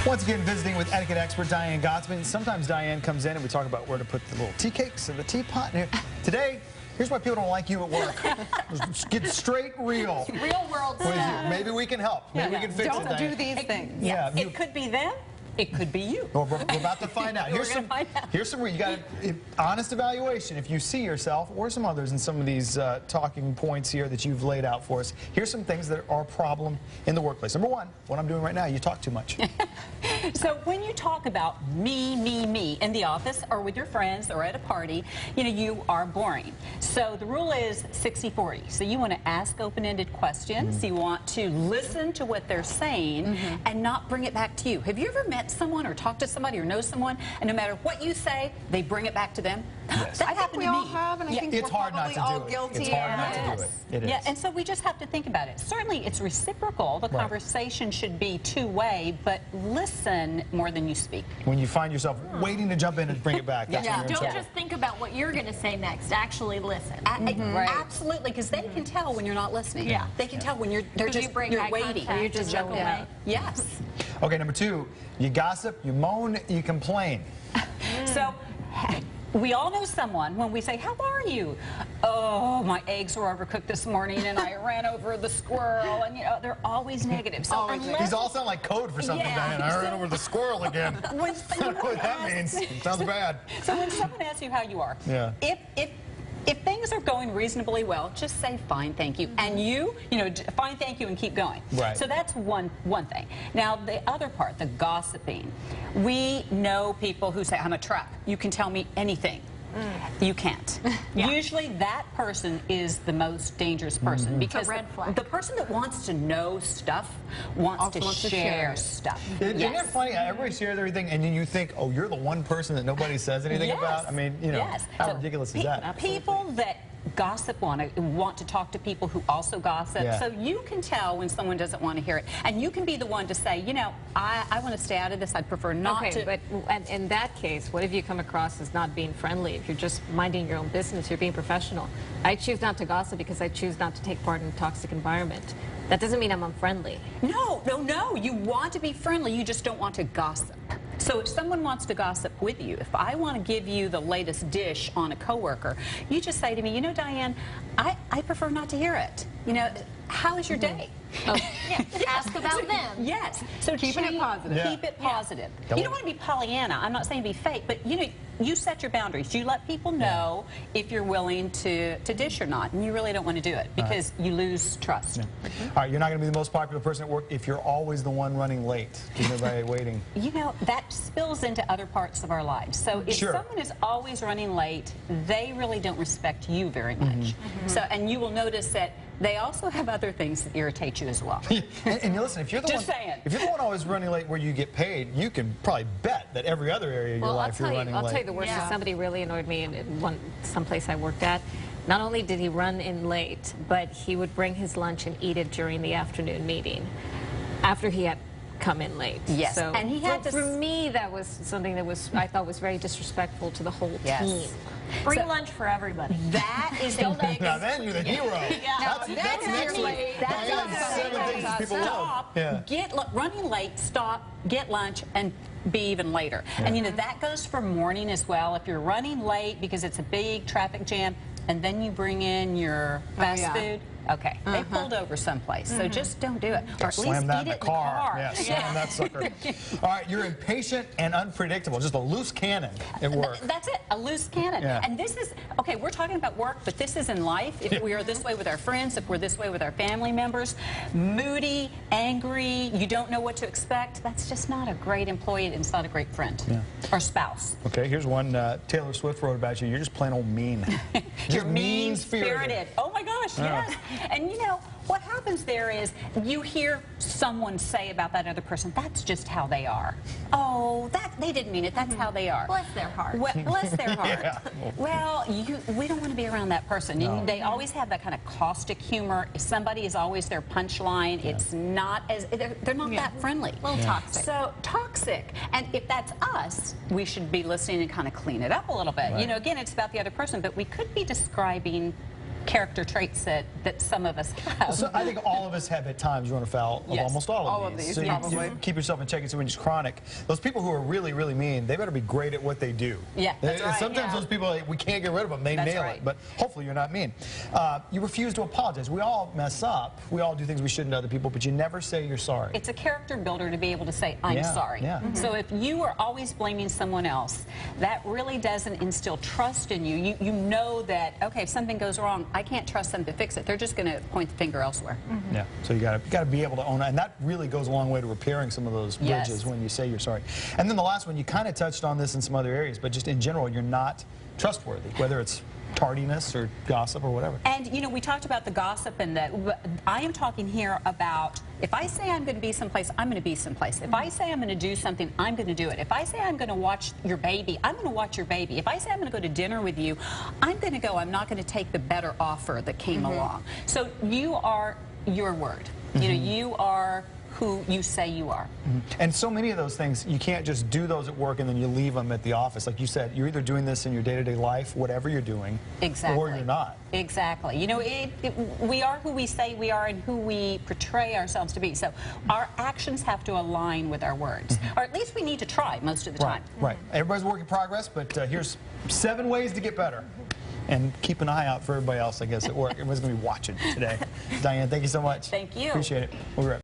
Once again, visiting with etiquette expert Diane Gottsman. Sometimes Diane comes in and we talk about where to put the little tea cakes in the teapot. Today, here's why people don't like you at work. Just get straight real. Real world stuff. Maybe we can help. Maybe we can fix it, Diane. Don't do these things. Yeah, It could be them. It could be you. Well, we're about to find out. Here's some where you got an honest evaluation. If you see yourself or some others in some of these talking points here that you've laid out for us, here's some things that are a problem in the workplace. Number one, what I'm doing right now, you talk too much. So when you talk about me in the office or with your friends or at a party, you know, you are boring. So the rule is 60-40. So you want to ask open-ended questions. You want to listen to what they're saying and not bring it back to you. Have you ever met someone or talked to somebody or know someone, and no matter what you say, they bring it back to them? Yes. That I think we all have, and I think It's we're hard not probably to all do it. guilty. It's hard not to do it. It is. Yeah, and so we just have to think about it. Certainly, it's reciprocal. The conversation should be two-way, but listen more than you speak. When you find yourself waiting to jump in and bring it back, that's when you're in Don't trouble. just think about what you're going to say next. Actually listen. Absolutely, because they can tell when you're not listening. Yeah. They can tell when you're break waiting. contact, You're just joke away. Yes. Okay, number two, you gossip, you moan, you complain. So we all know someone when we say, how are you? Oh, my eggs were overcooked this morning and I ran over the squirrel, and you know, they're always negative. So These all sound like code for something, Diane. I ran over the squirrel again. I don't know what that means. It sounds bad. So when someone asks you how you are, if things are going reasonably well, just say fine, thank you. And you know, fine, thank you, and keep going. Right. So that's one thing. Now, the other part, the gossiping. We know people who say, I'm a trap. You can tell me anything. You can't. Usually that person is the most dangerous person because red flag. the person that wants to know stuff wants to share stuff. Isn't it funny? Everybody shares everything, and then you think, oh, you're the one person that nobody says anything about? I mean, you know, how ridiculous is that? People that gossip want to talk to people who also gossip. So you can tell when someone doesn't want to hear it. And you can be the one to say, you know, I want to stay out of this. I'd prefer not to. But in that case, what if you come across as not being friendly? If you're just minding your own business, you're being professional. I choose not to gossip because I choose not to take part in a toxic environment. That doesn't mean I'm unfriendly. No. You want to be friendly. You just don't want to gossip. So if someone wants to gossip with you, if I want to give you the latest dish on a coworker, you just say to me, you know, Diane, I prefer not to hear it. You know, how is your day? Ask about them. Yes. So Keeping it positive. Keep it positive. You don't want to be Pollyanna. I'm not saying be fake, but you know, you set your boundaries. You let people know if you're willing to dish or not, and you really don't want to do it because you lose trust. All right, you're not going to be the most popular person at work if you're always the one running late. Keeping everybody waiting. You know, that spills into other parts of our lives. So if someone is always running late, they really don't respect you very much. So, and you will notice that they also have other things that irritate you as well. and you listen, if you're the one always running late where you get paid, you can probably bet that every other area of your life you're running late. I'll tell you the worst is somebody really annoyed me in someplace I worked at. Not only did he run in late, but he would bring his lunch and eat it during the afternoon meeting after he had come in late. Yes, so and he had for me, that was something that I thought was very disrespectful to the whole team. Free lunch for everybody. That is the biggest. Now then you're the hero. That's next week. Diane's 7 things people love. Running late, stop, get lunch, and be even later. And you know, that goes for morning as well. If you're running late because it's a big traffic jam, and then you bring in your fast food, okay, they pulled over someplace, so just don't do it. Or at least that eat in it the car. Yeah, slam that sucker. All right, you're impatient and unpredictable, just a loose cannon at work. That's it, a loose cannon. And this is, okay, we're talking about work, but this is in life. If we are this way with our friends, if we're this way with our family members, moody, angry, you don't know what to expect, that's just not a great employee, and it's not a great friend or spouse. Okay, here's one Taylor Swift wrote about you. You're just plain old mean. You're mean-spirited. Oh my gosh, yes. And you know, what happens there is you hear someone say about that other person, that's just how they are. Oh, they didn't mean it. That's how they are. Bless their heart. Well, bless their heart. Well, we don't want to be around that person. No. They always have that kind of caustic humor. Somebody is always their punchline. It's not as, they're not that friendly. A little toxic. So, toxic. And if that's us, we should be listening and kind of clean it up a little bit. You know, again, it's about the other person, but we could be describing character traits that some of us have. So I think all of us have at times run afoul of Yes. almost all of these. So probably. you keep yourself in check and see when it's chronic. Those people who are really, really mean, they better be great at what they do. Yeah, that's right. Sometimes Yeah. those people, we can't get rid of them. They That's nail right. it. But hopefully you're not mean. You refuse to apologize. We all mess up. We all do things we shouldn't to other people, but you never say you're sorry. It's a character builder to be able to say, I'm Yeah, sorry. yeah. So if you are always blaming someone else, that really doesn't instill trust in you. You know that, okay, if something goes wrong, I can't trust them to fix it. They're just going to point the finger elsewhere. Yeah, so you got to be able to own it, and that really goes a long way to repairing some of those bridges Yes. when you say you're sorry. And then the last one, you kind of touched on this in some other areas, but just in general, you're not trustworthy, whether it's tardiness or gossip or whatever. And, you know, we talked about the gossip and that. I am talking here about if I say I'm going to be someplace, I'm going to be someplace. If I say I'm going to do something, I'm going to do it. If I say I'm going to watch your baby, I'm going to watch your baby. If I say I'm going to go to dinner with you, I'm going to go. I'm not going to take the better offer that came along. So you are your word. You know, you are who you say you are. And so many of those things, you can't just do those at work and then you leave them at the office. Like you said, you're either doing this in your day-to-day life, whatever you're doing, Exactly. or you're not. Exactly. You know, we are who we say we are and who we portray ourselves to be. So our actions have to align with our words. Or at least we need to try most of the time. Right. Everybody's a work in progress, but here's 7 ways to get better. And keep an eye out for everybody else, I guess, at work. Everybody's going to be watching today. Diane, thank you so much. Thank you. Appreciate it. We'll be right back.